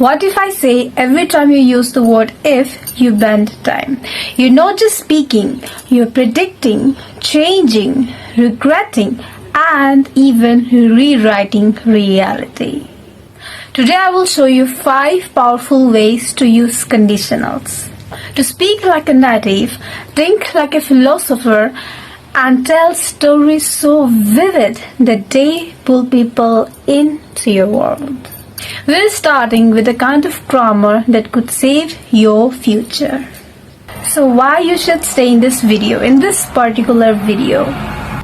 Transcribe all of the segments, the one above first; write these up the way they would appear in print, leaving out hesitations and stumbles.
What if I say every time you use the word if, you bend time? You're not just speaking, you're predicting, changing, regretting, and even rewriting reality. Today I will show you 5 powerful ways to use conditionals. To speak like a native, think like a philosopher, and tell stories so vivid that they pull people into your world. We're starting with a kind of grammar that could save your future. So why you should stay in this video, in this particular video?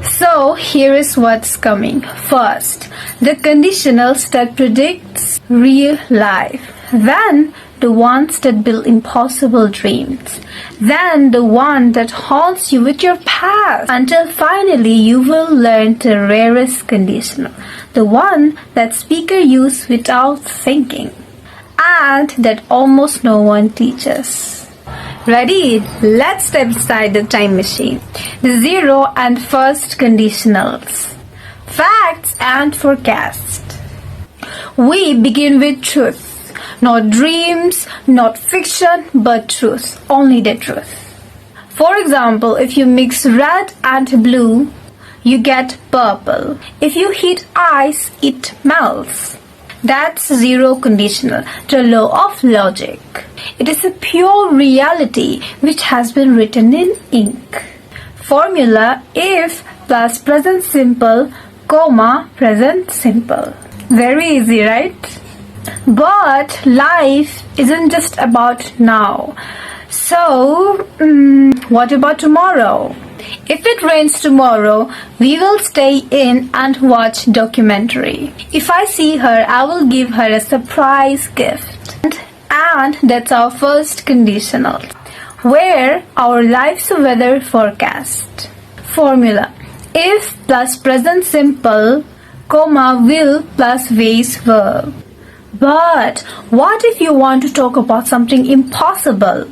So here is what's coming. First, the conditionals that predicts real life. Then the ones that build impossible dreams. Then the one that haunts you with your past until finally you will learn the rarest conditional. The one that speaker use without thinking. And that almost no one teaches. Ready? Let's step inside the time machine. The 0 and first conditionals. Facts and forecast. We begin with truth. Not dreams, not fiction, but truth. Only the truth. For example, if you mix red and blue, you get purple. If you heat ice, it melts. That's 0 conditional, the law of logic. It is a pure reality which has been written in ink. Formula if plus present simple, comma, present simple. Very easy, right? But life isn't just about now. So, what about tomorrow? If it rains tomorrow, we will stay in and watch documentary. If I see her, I will give her a surprise gift. And that's our first conditional, where our life's weather forecast. Formula: if plus present simple, comma, will plus base verb. But what if you want to talk about something impossible?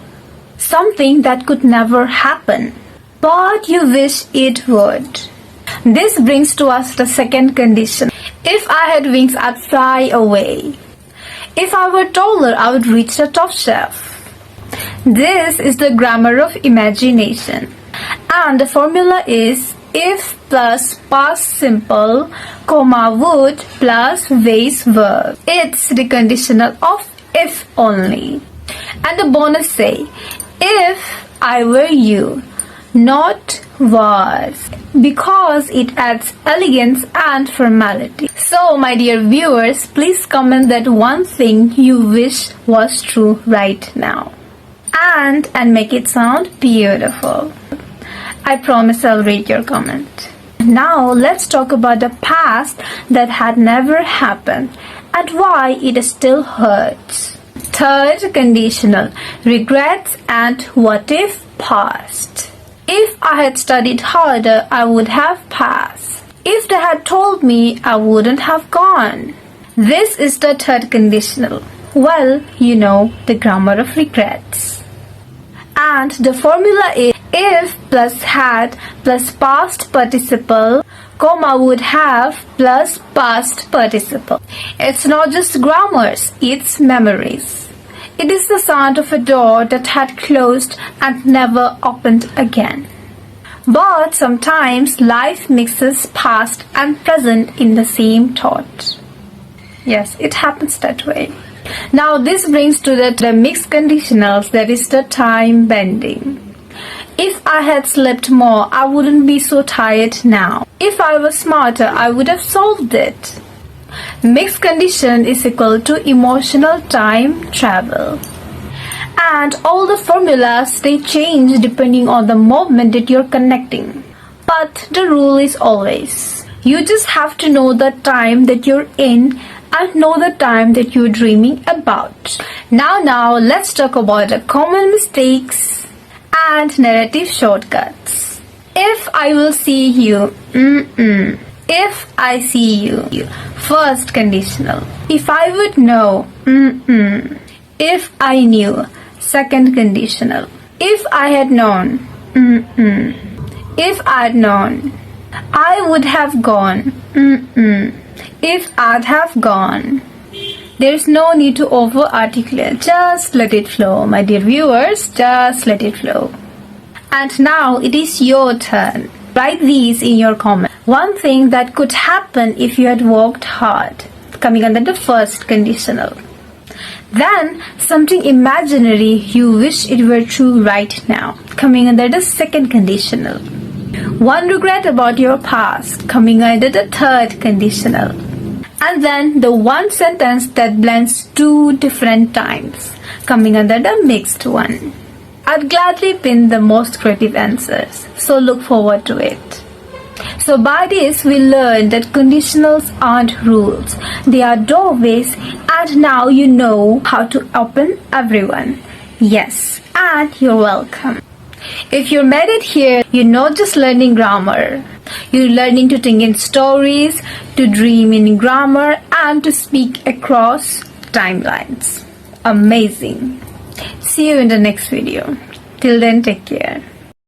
Something that could never happen, but you wish it would. This brings to us the second condition. If I had wings, I'd fly away. If I were taller, I would reach the top shelf. This is the grammar of imagination. And the formula is if plus past simple, comma, would plus base verb. It's the conditional of if only. And the bonus say, if I were you, not was, because it adds elegance and formality. So my dear viewers, please comment that one thing you wish was true right now. And make it sound beautiful. I promise I'll read your comment. Now let's talk about the past that had never happened and why it still hurts. Third conditional, regrets and what if past. If I had studied harder, I would have passed. If they had told me, I wouldn't have gone. This is the third conditional. Well, you know the grammar of regrets. And the formula is if plus had plus past participle, comma, would have plus past participle. It's not just grammars, it's memories. It is the sound of a door that had closed and never opened again. But sometimes life mixes past and present in the same thought. Yes, it happens that way. Now this brings to the mixed conditionals, that is the time bending. If I had slept more, I wouldn't be so tired now. If I was smarter, I would have solved it. Mixed condition is equal to emotional time travel. And all the formulas, they change depending on the moment that you're connecting. But the rule is always, you just have to know the time that you're in and know the time that you're dreaming about. Now let's talk about the common mistakes and narrative shortcuts. If I will see you, If I see you, first conditional. If I would know, If I knew, second conditional. If I had known, If I'd known. I would have gone, If I'd have gone. There's no need to over-articulate. Just let it flow, my dear viewers. Just let it flow. And now it is your turn. Write these in your comments. One thing that could happen if you had worked hard, coming under the first conditional. Then something imaginary you wish it were true right now, coming under the second conditional. One regret about your past, coming under the third conditional. And then the one sentence that blends two different times, coming under the mixed one. I'd gladly pin the most creative answers, so look forward to it. So by this we learned that conditionals aren't rules, they are doorways, and now you know how to open everyone. Yes, and you're welcome. If you made it here, you're not just learning grammar. You're learning to think in stories, to dream in grammar, and to speak across timelines. Amazing. See you in the next video. Till then, take care.